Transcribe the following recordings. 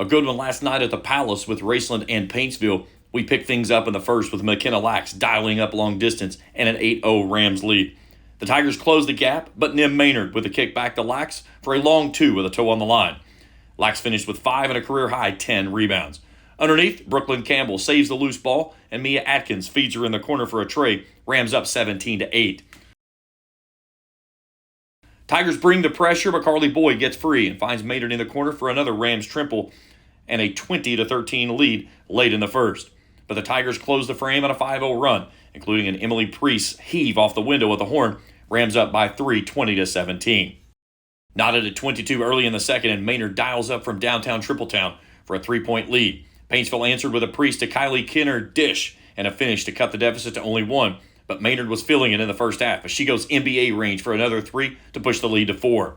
A good one last night at the Palace with Raceland and Paintsville. We picked things up in the first with McKenna Lax dialing up long distance and an 8-0 Rams lead. The Tigers closed the gap, but Nim Maynard with a kick back to Lax for a long two with a toe on the line. Lax finished with 5 and a career-high 10 rebounds. Underneath, Brooklyn Campbell saves the loose ball, and Mia Atkins feeds her in the corner for a tray. Rams up 17-8. Tigers bring the pressure, but Carly Boyd gets free and finds Maynard in the corner for another Rams triple and a 20-13 lead late in the first. But the Tigers close the frame on a 5-0 run, including an Emily Priest heave off the window at the horn. Rams up by 3, 20-17. Knotted at 22 early in the second, and Maynard dials up from downtown Tripletown for a 3-point lead. Paintsville answered with a Priest to Kylie Kinner dish and a finish to cut the deficit to only 1. But Maynard was filling it in the first half as she goes NBA range for another 3 to push the lead to 4.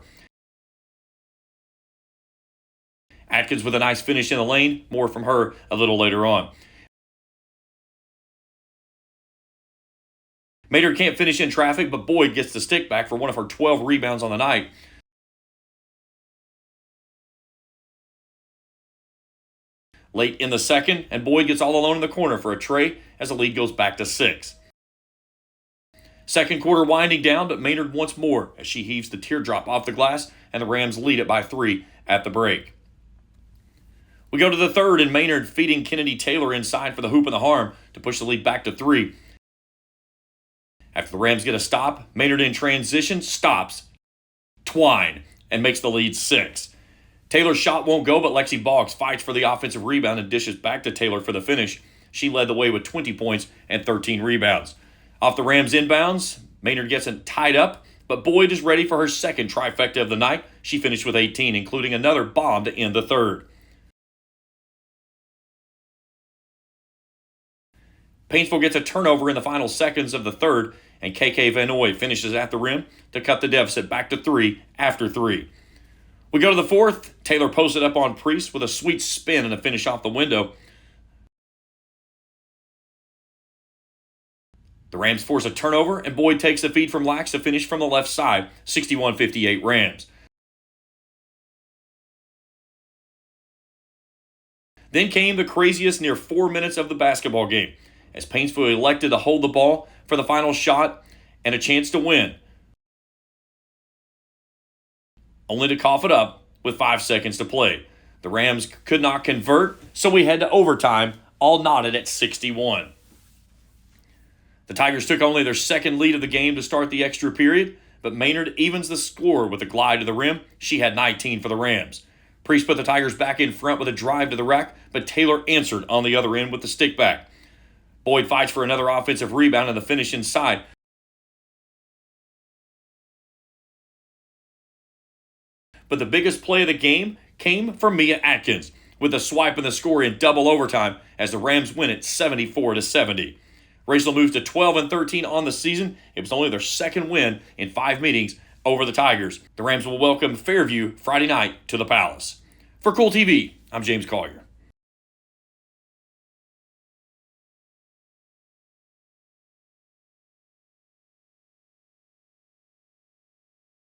Atkins with a nice finish in the lane. More from her a little later on. Maynard can't finish in traffic, but Boyd gets the stick back for one of her 12 rebounds on the night. Late in the second, and Boyd gets all alone in the corner for a tray as the lead goes back to 6. Second quarter winding down, but Maynard once more as she heaves the teardrop off the glass, and the Rams lead it by 3 at the break. We go to the third, and Maynard feeding Kennedy Taylor inside for the hoop and the harm to push the lead back to 3. After the Rams get a stop, Maynard in transition stops, twine, and makes the lead 6. Taylor's shot won't go, but Lexi Boggs fights for the offensive rebound and dishes back to Taylor for the finish. She led the way with 20 points and 13 rebounds. Off the Rams inbounds, Maynard gets it tied up, but Boyd is ready for her second trifecta of the night. She finished with 18, including another bomb to end the third. Paintsville gets a turnover in the final seconds of the third, and KK Vanoy finishes at the rim to cut the deficit back to 3 after 3. We go to the fourth. Taylor posted up on Priest with a sweet spin and a finish off the window. The Rams force a turnover, and Boyd takes the feed from Lax to finish from the left side, 61-58 Rams. Then came the craziest near 4 minutes of the basketball game, as Paintsville elected to hold the ball for the final shot and a chance to win, only to cough it up with 5 seconds to play. The Rams could not convert, so we head to overtime, all knotted at 61. The Tigers took only their second lead of the game to start the extra period, but Maynard evens the score with a glide to the rim. She had 19 for the Rams. Priest put the Tigers back in front with a drive to the rack, but Taylor answered on the other end with the stick back. Boyd fights for another offensive rebound and the finish inside. But the biggest play of the game came from Mia Atkins with a swipe in the score in double overtime as the Rams win it 74-70. Raceland moves to 12-13 on the season. It was only their second win in 5 meetings over the Tigers. The Rams will welcome Fairview Friday night to the Palace. For Kool TV, I'm James Collier.